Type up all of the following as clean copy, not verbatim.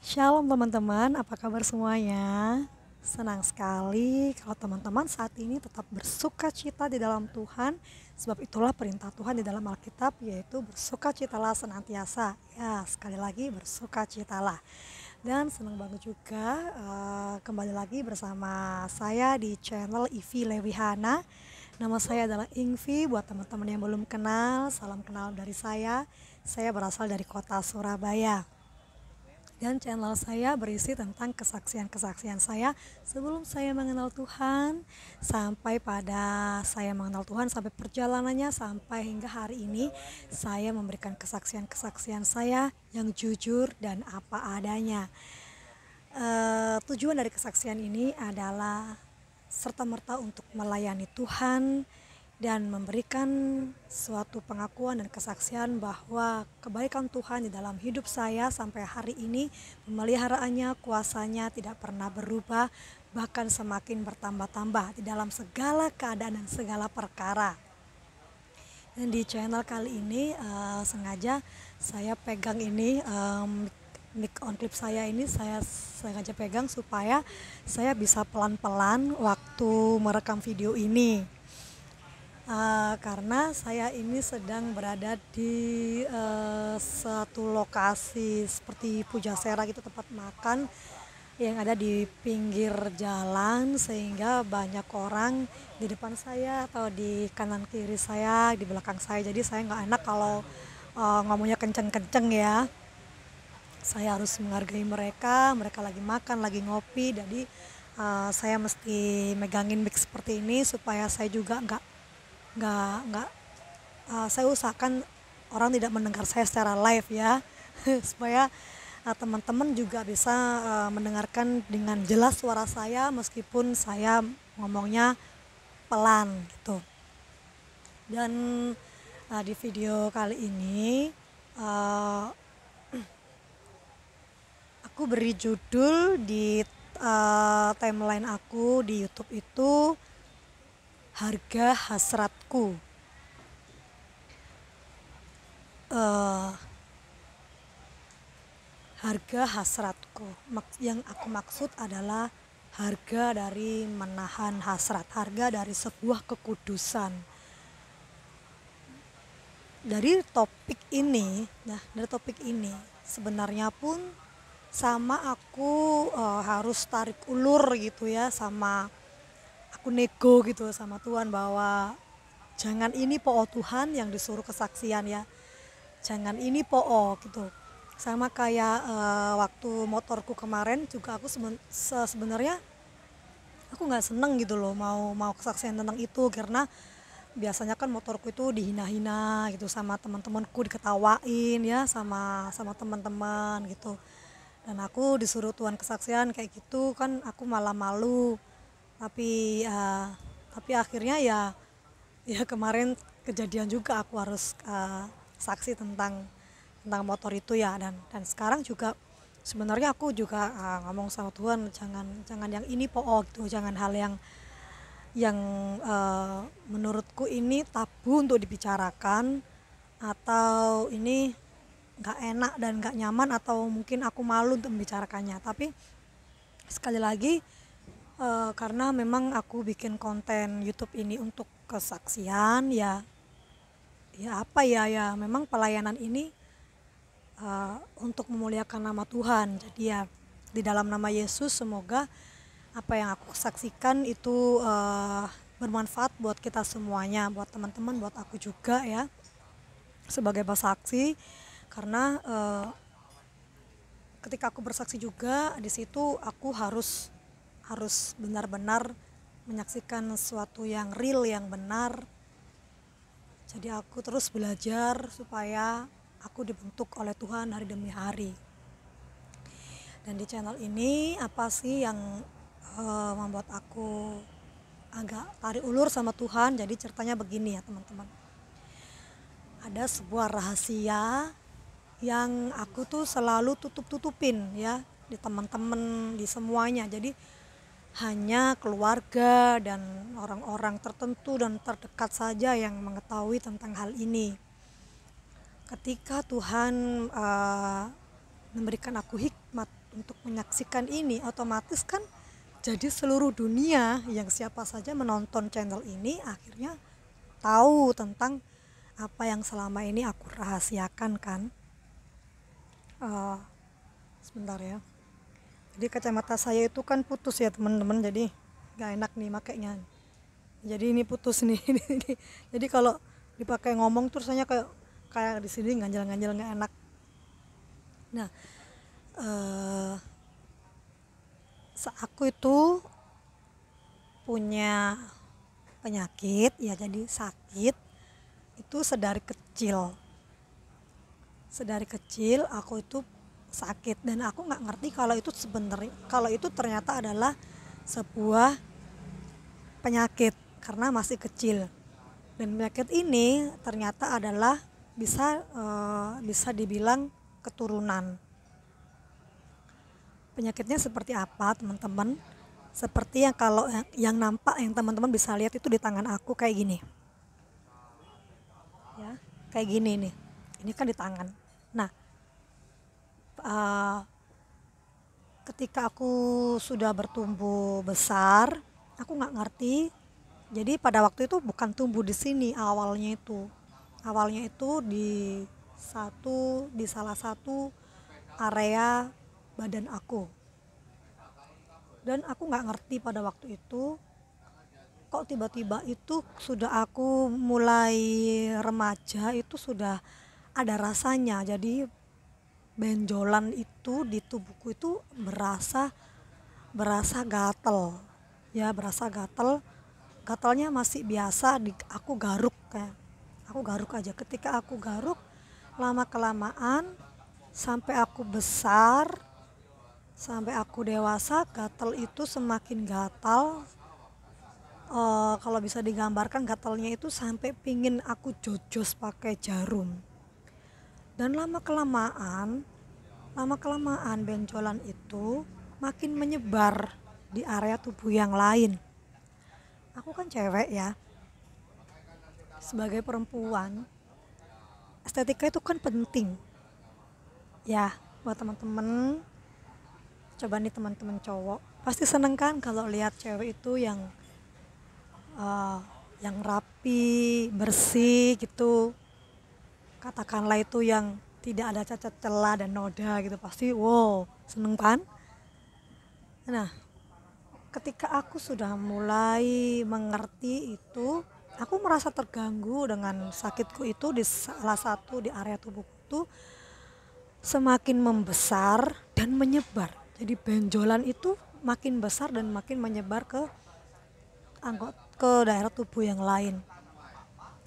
Shalom teman-teman, apa kabar semuanya? Senang sekali kalau teman-teman saat ini tetap bersuka cita di dalam Tuhan, sebab itulah perintah Tuhan di dalam Alkitab, yaitu bersukacitalah senantiasa. Ya, sekali lagi bersukacitalah. Dan senang banget juga kembali lagi bersama saya di channel Ivi Lewihana. Nama saya adalah Ingvi. Buat teman-teman yang belum kenal, salam kenal dari saya. Saya berasal dari kota Surabaya. Dan channel saya berisi tentang kesaksian-kesaksian saya sebelum saya mengenal Tuhan, sampai pada saya mengenal Tuhan, sampai perjalanannya sampai hingga hari ini saya memberikan kesaksian-kesaksian saya yang jujur dan apa adanya. Tujuan dari kesaksian ini adalah serta-merta untuk melayani Tuhan dan memberikan suatu pengakuan dan kesaksian bahwa kebaikan Tuhan di dalam hidup saya sampai hari ini, pemeliharaannya, kuasanya tidak pernah berubah, bahkan semakin bertambah-tambah di dalam segala keadaan dan segala perkara. Dan di channel kali ini sengaja saya pegang ini mic on clip saya ini saya sengaja pegang supaya saya bisa pelan-pelan waktu merekam video ini. Karena saya ini sedang berada di satu lokasi seperti Pujasera gitu, tempat makan yang ada di pinggir jalan, sehingga banyak orang di depan saya atau di kanan kiri saya, di belakang saya. Jadi saya nggak enak kalau ngomongnya kenceng-kenceng ya. Saya harus menghargai mereka, mereka lagi makan, lagi ngopi, jadi saya mesti megangin mic seperti ini supaya saya juga nggak saya usahakan orang tidak mendengar saya secara live ya supaya teman-teman juga bisa mendengarkan dengan jelas suara saya meskipun saya ngomongnya pelan gitu. Dan di video kali ini aku beri judul di timeline aku di YouTube itu Harga Hasratku. Harga hasratku. Yang aku maksud adalah harga dari menahan hasrat, harga dari sebuah kekudusan. Dari topik ini sebenarnya pun sama aku harus tarik ulur gitu ya, sama aku nego gitu sama Tuhan bahwa jangan ini po Tuhan yang disuruh kesaksian ya, jangan ini po gitu. Sama kayak waktu motorku kemarin juga aku sebenarnya aku nggak seneng gitu loh mau kesaksian tentang itu, karena biasanya kan motorku itu dihina-hina gitu sama teman-temanku, diketawain ya sama teman-teman gitu. Dan aku disuruh Tuhan kesaksian kayak gitu kan aku malah malu. Tapi akhirnya ya kemarin kejadian juga aku harus saksi tentang motor itu ya. Dan sekarang juga sebenarnya aku juga ngomong sama Tuhan, jangan yang ini po gitu, jangan hal yang menurutku ini tabu untuk dibicarakan, atau ini nggak enak dan nggak nyaman, atau mungkin aku malu untuk membicarakannya. Tapi sekali lagi karena memang aku bikin konten YouTube ini untuk kesaksian ya apa ya memang pelayanan ini untuk memuliakan nama Tuhan. Jadi ya di dalam nama Yesus semoga apa yang aku saksikan itu bermanfaat buat kita semuanya, buat teman-teman, buat aku juga ya sebagai pesaksi. Karena ketika aku bersaksi juga di situ aku harus benar-benar menyaksikan sesuatu yang real, yang benar. Jadi aku terus belajar supaya aku dibentuk oleh Tuhan hari demi hari. Dan di channel ini apa sih yang membuat aku agak tarik ulur sama Tuhan? Jadi ceritanya begini ya teman-teman. Ada sebuah rahasia yang aku tuh selalu tutup-tutupin ya di teman-teman, di semuanya. Jadi hanya keluarga dan orang-orang tertentu dan terdekat saja yang mengetahui tentang hal ini. Ketika Tuhan memberikan aku untuk menyaksikan ini, otomatis kan jadi seluruh dunia yang siapa saja menonton channel ini akhirnya tahu tentang apa yang selama ini aku rahasiakan kan. Eh, Sebentar ya. Jadi kacamata saya itu kan putus ya teman-teman, jadi gak enak nih makainya. Jadi ini putus nih. Jadi kalau dipakai ngomong terus rasanya kayak kayak di sini ganjel-ganjel nggak enak. Nah, eh, aku itu punya penyakit ya, jadi sakit itu sedari kecil aku itu sakit, dan aku nggak ngerti kalau itu ternyata adalah sebuah penyakit karena masih kecil. Dan penyakit ini ternyata adalah bisa dibilang keturunan. Penyakitnya seperti apa teman-teman? Seperti yang kalau yang nampak, yang teman-teman bisa lihat itu di tangan aku kayak gini. Ya, kayak gini nih. Ini kan di tangan. Nah, uh, ketika aku sudah bertumbuh besar, aku nggak ngerti. Jadi pada waktu itu bukan tumbuh di sini awalnya itu. Awalnya itu di salah satu area badan aku. Dan aku nggak ngerti pada waktu itu kok tiba-tiba itu sudah aku mulai remaja itu sudah ada rasanya. Jadi benjolan itu di tubuhku itu berasa gatel. Ya, berasa gatel. Gatalnya masih biasa aku garuk kayak. Aku garuk aja. Ketika aku garuk lama kelamaan sampai aku besar, sampai aku dewasa, gatal itu semakin gatal. Kalau bisa digambarkan gatalnya itu sampai pingin aku jojos pakai jarum. Dan lama kelamaan benjolan itu makin menyebar di area tubuh yang lain. Aku kan cewek ya, sebagai perempuan estetika itu kan penting ya buat teman-teman. Coba nih teman-teman cowok pasti seneng kan kalau lihat cewek itu yang rapi, bersih gitu, katakanlah itu yang tidak ada cacat celah dan noda gitu, pasti wow seneng kan. Nah, ketika aku sudah mulai mengerti itu, aku merasa terganggu dengan sakitku itu di salah satu di area tubuhku itu semakin membesar dan menyebar. Jadi benjolan itu makin besar dan makin menyebar ke daerah tubuh yang lain.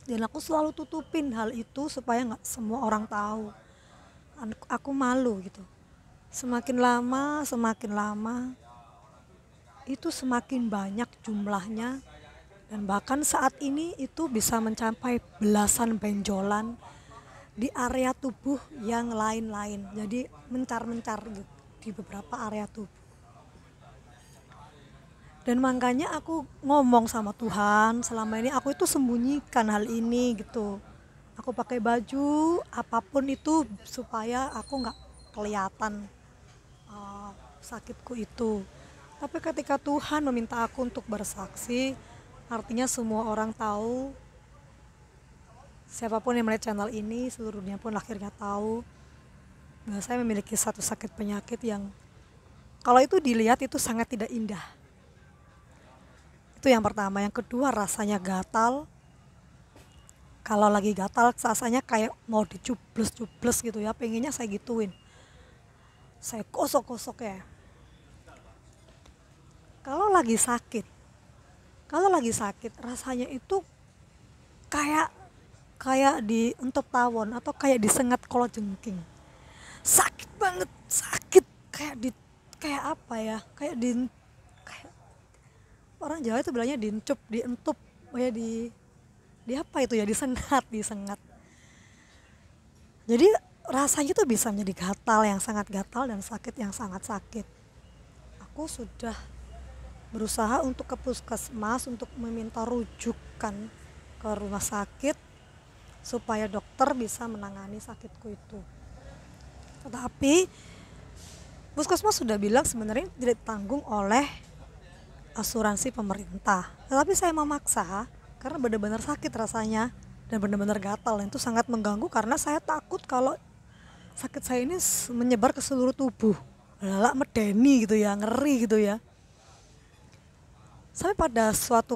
Dan aku selalu tutupin hal itu supaya nggak semua orang tahu. Aku malu gitu. Semakin lama itu semakin banyak jumlahnya, dan bahkan saat ini itu bisa mencapai belasan benjolan di area tubuh yang lain-lain. Jadi mencar-mencar di beberapa area tubuh. Dan makanya aku ngomong sama Tuhan, selama ini aku itu sembunyikan hal ini gitu. Aku pakai baju apapun itu supaya aku nggak kelihatan sakitku itu. Tapi ketika Tuhan meminta aku untuk bersaksi, artinya semua orang tahu, siapapun yang melihat channel ini, seluruh dunia pun akhirnya tahu bahwa saya memiliki satu sakit penyakit yang kalau itu dilihat itu sangat tidak indah. Itu yang pertama. Yang kedua, rasanya gatal. Kalau lagi gatal rasanya kayak mau dicubles-cubles gitu ya, pengennya saya gituin, saya gosok-gosok ya. Kalau lagi sakit rasanya itu kayak dientup tawon atau kayak disengat kalajengking. Sakit banget, sakit kayak apa ya? Kayak orang Jawa itu bilangnya dientup, ya di apa itu ya, disengat. Jadi rasanya tuh bisa menjadi gatal yang sangat gatal dan sakit yang sangat sakit. Aku sudah berusaha untuk ke puskesmas untuk meminta rujukan ke rumah sakit supaya dokter bisa menangani sakitku itu. Tetapi Puskesmas sudah bilang sebenarnya tidak ditanggung oleh asuransi pemerintah. Tetapi saya memaksa karena benar-benar sakit rasanya dan benar-benar gatal. Dan itu sangat mengganggu karena saya takut kalau sakit saya ini menyebar ke seluruh tubuh. Lala medeni gitu ya, ngeri gitu ya. Sampai pada suatu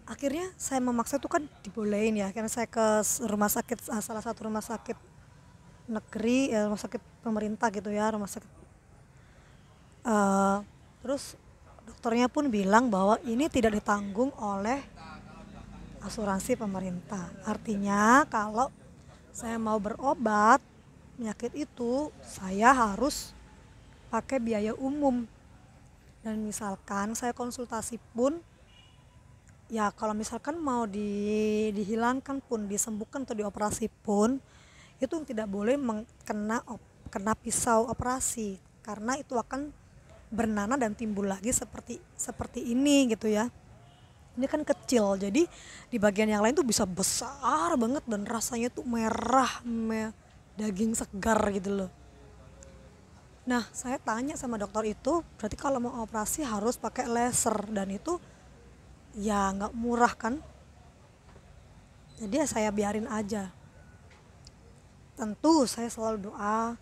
akhirnya saya memaksa itu kan dibolehin ya. Karena saya ke rumah sakit, salah satu rumah sakit negeri, rumah sakit pemerintah gitu ya, rumah sakit. Terus dokternya pun bilang bahwa ini tidak ditanggung oleh asuransi pemerintah. Artinya kalau saya mau berobat penyakit itu, saya harus pakai biaya umum. Dan misalkan saya konsultasi pun, ya kalau misalkan mau dihilangkan pun, disembuhkan atau dioperasi pun, itu tidak boleh kena pisau operasi karena itu akan bernanah dan timbul lagi seperti ini gitu ya. Ini kan kecil, jadi di bagian yang lain tuh bisa besar banget dan rasanya tuh merah, daging segar gitu loh. Nah, saya tanya sama dokter itu, berarti kalau mau operasi harus pakai laser dan itu ya nggak murah kan? Jadi ya saya biarin aja. Tentu saya selalu doa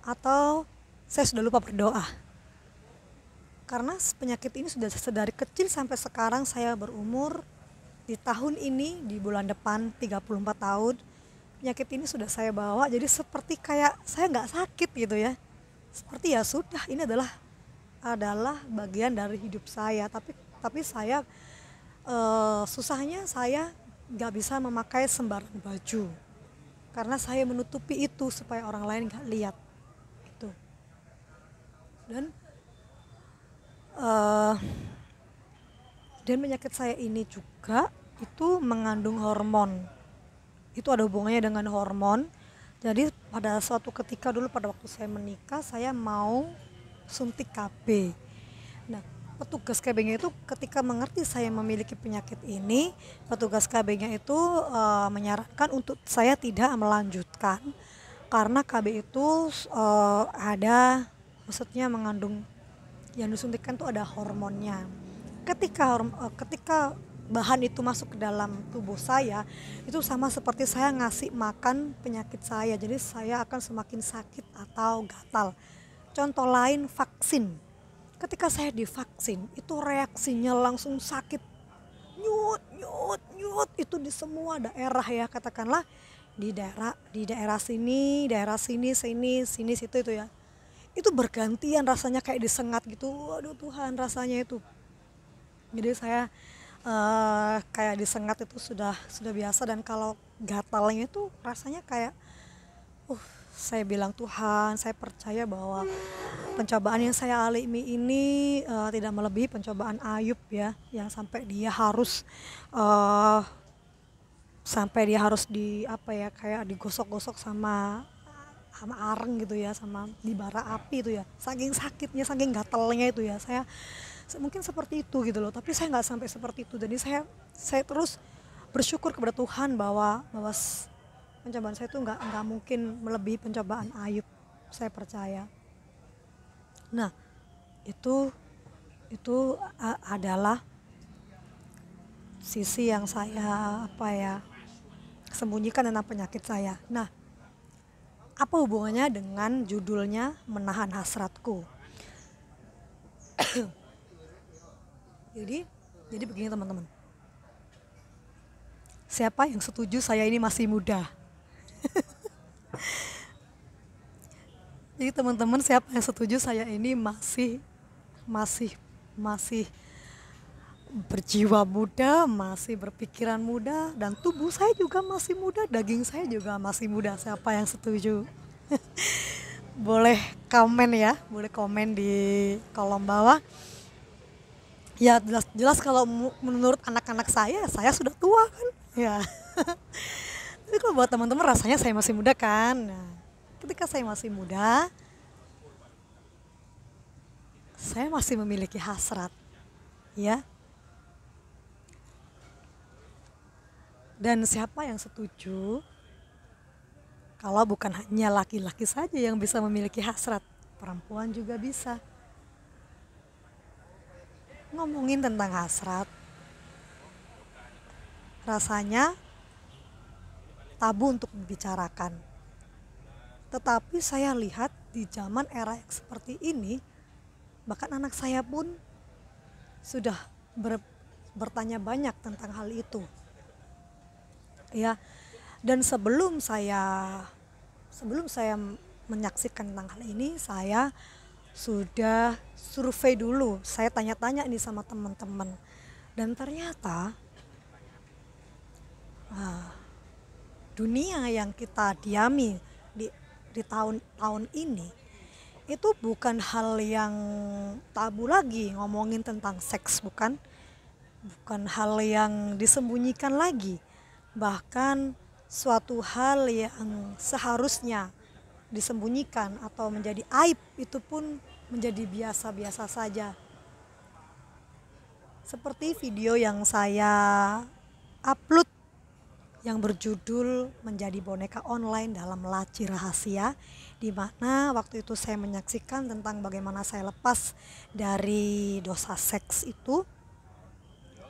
atau saya sudah lupa berdoa. Karena penyakit ini sudah sedari kecil sampai sekarang saya berumur di tahun ini, di bulan depan 34 tahun, penyakit ini sudah saya bawa, jadi seperti kayak saya nggak sakit gitu ya, seperti ya sudah ini adalah bagian dari hidup saya, tapi saya susahnya saya nggak bisa memakai sembarang baju karena saya menutupi itu supaya orang lain nggak lihat itu. Dan uh, dan penyakit saya ini juga itu mengandung hormon, itu ada hubungannya dengan hormon. Jadi pada suatu ketika dulu pada waktu saya menikah, saya mau suntik KB. Nah, petugas KB-nya itu ketika mengerti saya memiliki penyakit ini, petugas KB-nya itu menyarankan untuk saya tidak melanjutkan karena KB itu maksudnya mengandung, yang disuntikkan itu ada hormonnya. Ketika bahan itu masuk ke dalam tubuh saya, itu sama seperti saya ngasih makan penyakit saya, jadi saya akan semakin sakit atau gatal. Contoh lain, vaksin. Ketika saya divaksin, itu reaksinya langsung sakit, nyut nyut nyut, itu di semua daerah ya, katakanlah di daerah sini situ itu ya, itu bergantian rasanya kayak disengat gitu. Aduh Tuhan, rasanya itu, jadi saya kayak disengat itu sudah biasa. Dan kalau gatalnya itu rasanya kayak saya bilang, Tuhan, saya percaya bahwa pencobaan yang saya alami ini tidak melebihi pencobaan Ayub ya, yang uh, sampai dia harus di apa ya, kayak digosok-gosok sama areng gitu ya, sama di bara api itu ya, saking sakitnya, saking gatalnya itu ya. Saya mungkin seperti itu gitu loh, tapi saya nggak sampai seperti itu. Jadi saya terus bersyukur kepada Tuhan bahwa pencobaan saya itu nggak mungkin melebihi pencobaan Ayub, saya percaya. Nah, itu adalah sisi yang saya sembunyikan tentang penyakit saya. Nah, apa hubungannya dengan judulnya Menahan Hasratku? Jadi begini teman-teman. Siapa yang setuju saya ini masih muda? Jadi teman-teman, siapa yang setuju saya ini masih berjiwa muda, masih berpikiran muda, dan tubuh saya juga masih muda, daging saya juga masih muda. Siapa yang setuju? Boleh komen ya, boleh komen di kolom bawah. Ya jelas kalau menurut anak-anak saya sudah tua kan ya. Tapi kalau buat teman-teman rasanya saya masih muda kan. Nah, ketika saya masih muda, saya masih memiliki hasrat ya. Dan siapa yang setuju Kalau bukan hanya laki-laki saja yang bisa memiliki hasrat, perempuan juga bisa. Ngomongin tentang hasrat, rasanya tabu untuk dibicarakan. Tetapi saya lihat di zaman era yang seperti ini, bahkan anak saya pun sudah bertanya banyak tentang hal itu. Ya, dan sebelum saya menyaksikan tentang hal ini, saya sudah survei dulu. Saya tanya-tanya ini sama teman-teman. Dan ternyata dunia yang kita diami di tahun-tahun ini itu bukan hal yang tabu lagi, ngomongin tentang seks, bukan hal yang disembunyikan lagi, bahkan suatu hal yang seharusnya disembunyikan atau menjadi aib itu pun menjadi biasa-biasa saja. Seperti video yang saya upload yang berjudul Menjadi Boneka Online dalam Laci Rahasia, di mana waktu itu saya menyaksikan tentang bagaimana saya lepas dari dosa seks itu.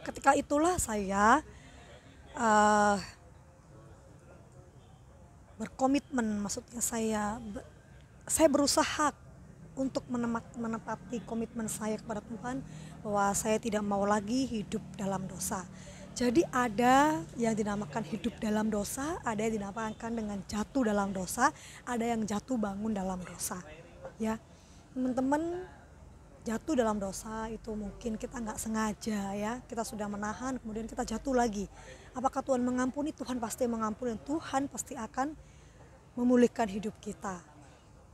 Ketika itulah saya berkomitmen, maksudnya saya berusaha untuk menepati komitmen saya kepada Tuhan bahwa saya tidak mau lagi hidup dalam dosa. Jadi ada yang dinamakan hidup dalam dosa, ada yang dinamakan dengan jatuh dalam dosa, ada yang jatuh bangun dalam dosa. Ya, teman-teman, jatuh dalam dosa itu mungkin kita nggak sengaja ya, kita sudah menahan, kemudian kita jatuh lagi. Apakah Tuhan mengampuni? Tuhan pasti mengampuni, Tuhan pasti akan memulihkan hidup kita.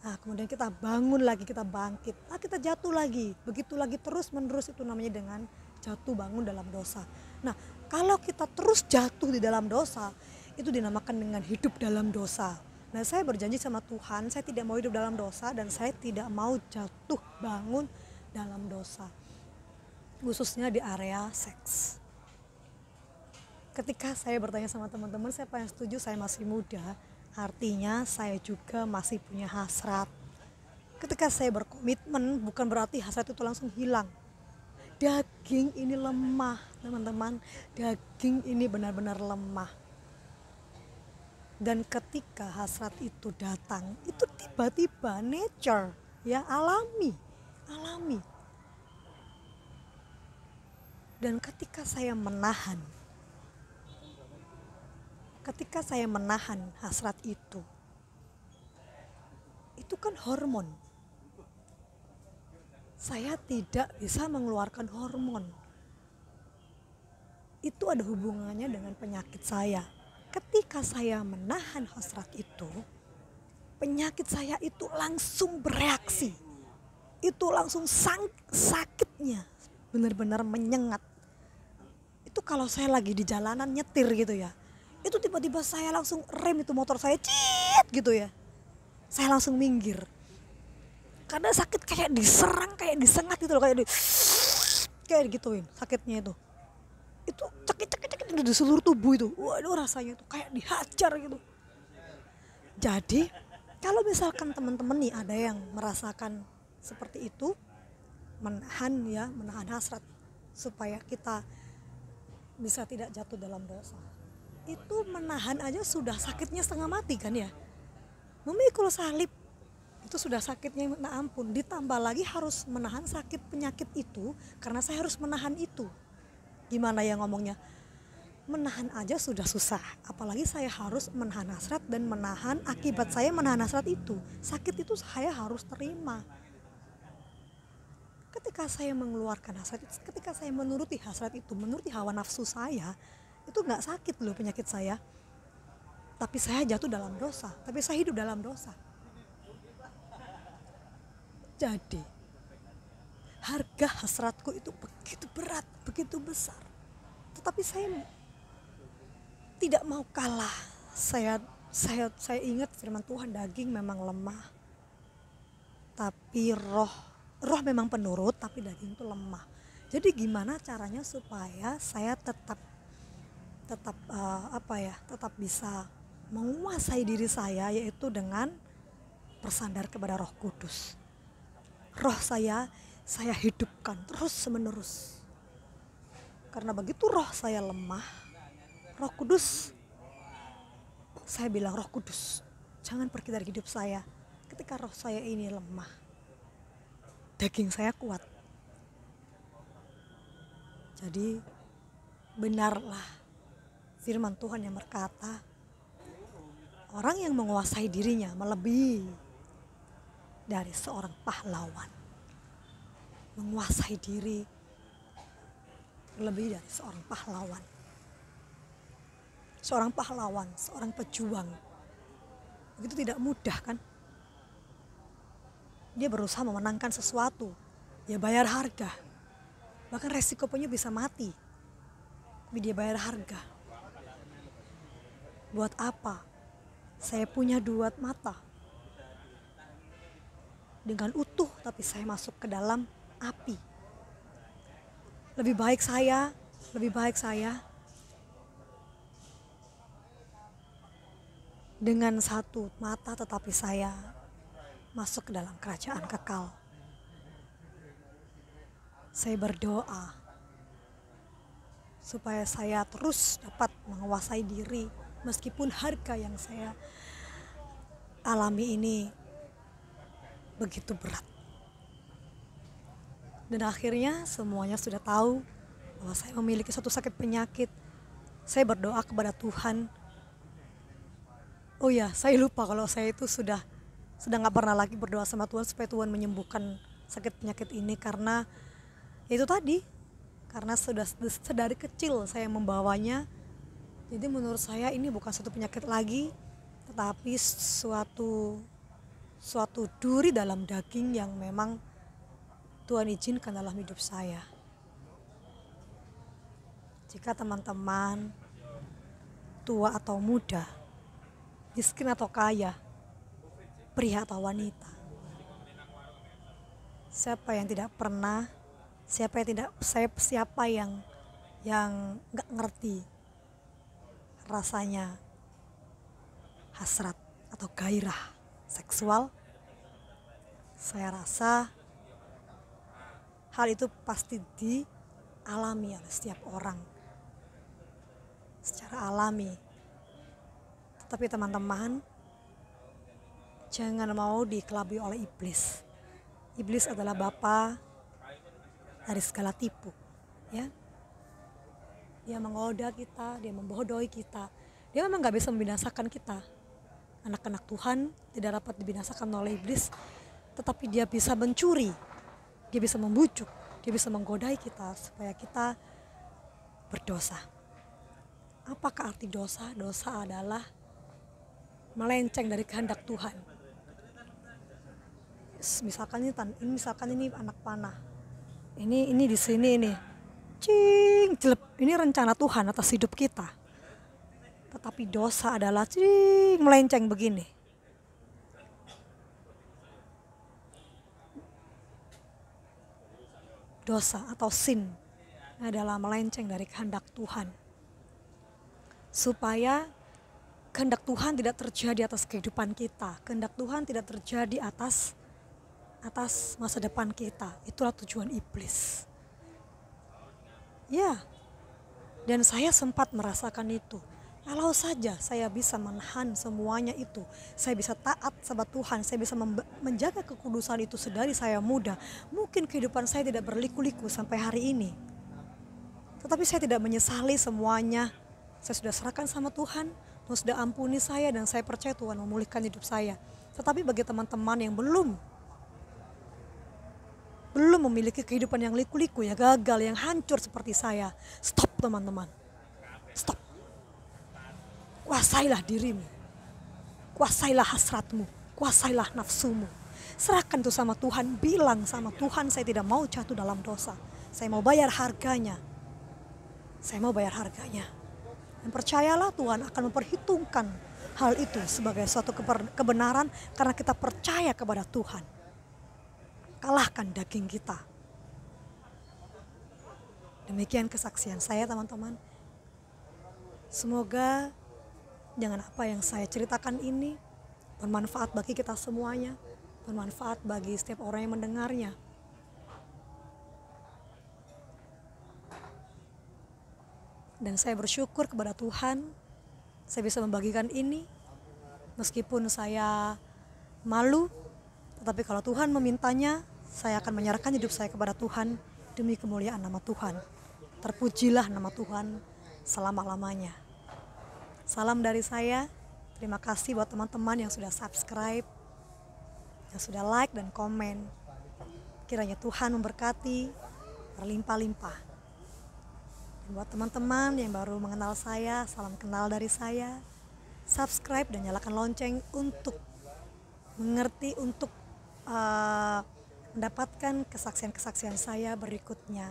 Nah, kemudian kita bangun lagi, kita bangkit, kita jatuh lagi, begitu lagi terus menerus, itu namanya dengan jatuh bangun dalam dosa. Nah, kalau kita terus jatuh di dalam dosa, itu dinamakan dengan hidup dalam dosa. Nah, saya berjanji sama Tuhan, saya tidak mau hidup dalam dosa dan saya tidak mau jatuh bangun dalam dosa, khususnya di area seks. Ketika saya bertanya sama teman-teman, siapa yang setuju saya masih muda, artinya saya juga masih punya hasrat. Ketika saya berkomitmen, bukan berarti hasrat itu langsung hilang. Daging ini lemah, teman-teman. Daging ini benar-benar lemah. Dan ketika hasrat itu datang, itu tiba-tiba nature, ya, alami. Dan ketika saya menahan hasrat itu kan hormon. Saya tidak bisa mengeluarkan hormon. Itu ada hubungannya dengan penyakit saya. Ketika saya menahan hasrat itu, penyakit saya itu langsung bereaksi. Itu langsung sakitnya, benar-benar menyengat. Itu kalau saya lagi di jalanan nyetir gitu ya, itu tiba-tiba saya langsung rem, itu motor saya cit gitu ya, saya langsung minggir karena sakit, kayak diserang, kayak disengat gitu loh, kayak digituin sakitnya itu cekik di seluruh tubuh itu. Waduh, rasanya itu kayak dihajar gitu. Jadi kalau misalkan teman-teman nih ada yang merasakan seperti itu, menahan hasrat supaya kita bisa tidak jatuh dalam dosa, itu menahan aja sudah sakitnya setengah mati kan ya. Memikul salib itu sudah sakitnya minta ampun, ditambah lagi harus menahan sakit penyakit itu, karena saya harus menahan itu. Gimana ya ngomongnya, menahan aja sudah susah, apalagi saya harus menahan hasrat dan menahan akibat saya menahan hasrat itu. Sakit itu saya harus terima. Ketika saya mengeluarkan hasrat, ketika saya menuruti hasrat itu, menuruti hawa nafsu saya, itu gak sakit loh penyakit saya. Tapi saya jatuh dalam dosa, tapi saya hidup dalam dosa. Jadi harga hasratku itu begitu berat, begitu besar. Tetapi saya tidak mau kalah. Saya ingat firman Tuhan, daging memang lemah, tapi roh memang penurut, tapi daging itu lemah. Jadi gimana caranya supaya saya tetap bisa menguasai diri saya, yaitu dengan bersandar kepada Roh Kudus. Roh saya hidupkan terus menerus. Karena begitu roh saya lemah, Roh Kudus, saya bilang, Roh Kudus, jangan pergi dari hidup saya. Ketika roh saya ini lemah, daging saya kuat. Jadi benarlah firman Tuhan yang berkata, orang yang menguasai dirinya melebihi dari seorang pahlawan. Menguasai diri lebih dari seorang pahlawan. Seorang pahlawan, seorang pejuang, begitu tidak mudah kan? Dia berusaha memenangkan sesuatu, dia bayar harga. Bahkan resikonya bisa mati, tapi dia bayar harga. Buat apa? Saya punya 2 mata dengan utuh, tapi saya masuk ke dalam api. Lebih baik saya dengan 1 mata, tetapi saya masuk ke dalam kerajaan kekal. Saya berdoa supaya saya terus dapat menguasai diri, meskipun harga yang saya alami ini begitu berat. Dan akhirnya semuanya sudah tahu bahwa saya memiliki suatu sakit penyakit. Saya berdoa kepada Tuhan. Oh ya, saya lupa kalau saya itu sudah gak pernah lagi berdoa sama Tuhan supaya Tuhan menyembuhkan sakit penyakit ini, karena itu tadi, karena sudah sedari kecil saya membawanya. Jadi menurut saya ini bukan suatu penyakit lagi, tetapi suatu duri dalam daging yang memang Tuhan izinkan dalam hidup saya. Jika teman-teman tua atau muda, miskin atau kaya, pria atau wanita, siapa yang nggak ngerti rasanya hasrat atau gairah seksual, saya rasa hal itu pasti dialami oleh setiap orang secara alami. Tetapi teman-teman, jangan mau dikelabui oleh iblis. Iblis adalah bapa dari segala tipu, ya. Dia menggoda kita, dia membodohi kita. Dia memang gak bisa membinasakan kita. Anak-anak Tuhan tidak dapat dibinasakan oleh iblis, tetapi dia bisa mencuri, dia bisa membujuk, dia bisa menggodai kita supaya kita berdosa. Apakah arti dosa? Dosa adalah melenceng dari kehendak Tuhan. Misalkan ini anak panah. Ini di sini ini. Cing, jelep. Ini rencana Tuhan atas hidup kita. Tetapi dosa adalah melenceng begini. Dosa atau sin adalah melenceng dari kehendak Tuhan. Supaya kehendak Tuhan tidak terjadi atas kehidupan kita. Kehendak Tuhan tidak terjadi atas masa depan kita. Itulah tujuan iblis. Ya, dan saya sempat merasakan itu. Kalau saja saya bisa menahan semuanya itu, saya bisa taat sama Tuhan, saya bisa menjaga kekudusan itu sedari saya muda, mungkin kehidupan saya tidak berliku-liku sampai hari ini. Tetapi saya tidak menyesali semuanya. Saya sudah serahkan sama Tuhan, Tuhan sudah ampuni saya, dan saya percaya Tuhan memulihkan hidup saya. Tetapi bagi teman-teman yang belum memiliki kehidupan yang liku-liku, ya gagal, yang hancur seperti saya, stop teman-teman, stop. Kuasailah dirimu, kuasailah hasratmu, kuasailah nafsumu. Serahkan itu sama Tuhan, bilang sama Tuhan, saya tidak mau jatuh dalam dosa, saya mau bayar harganya. Dan percayalah Tuhan akan memperhitungkan hal itu sebagai suatu kebenaran karena kita percaya kepada Tuhan. Kalahkan daging kita. Demikian kesaksian saya teman-teman. Semoga Jangan apa yang saya ceritakan ini bermanfaat bagi kita semuanya, bermanfaat bagi setiap orang yang mendengarnya. Dan saya bersyukur kepada Tuhan, saya bisa membagikan ini, meskipun saya malu, tetapi kalau Tuhan memintanya, saya akan menyerahkan hidup saya kepada Tuhan demi kemuliaan nama Tuhan. Terpujilah nama Tuhan selama-lamanya. Salam dari saya, terima kasih buat teman-teman yang sudah subscribe, yang sudah like dan komen. Kiranya Tuhan memberkati berlimpah-limpah. Buat teman-teman yang baru mengenal saya, salam kenal dari saya. Subscribe dan nyalakan lonceng untuk mengerti, untuk mendapatkan kesaksian-kesaksian saya berikutnya.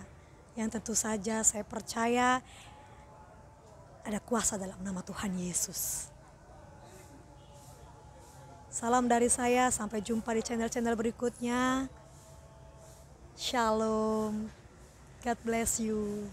Yang tentu saja saya percaya ada kuasa dalam nama Tuhan Yesus. Salam dari saya, sampai jumpa di channel-channel berikutnya. Shalom, God bless you.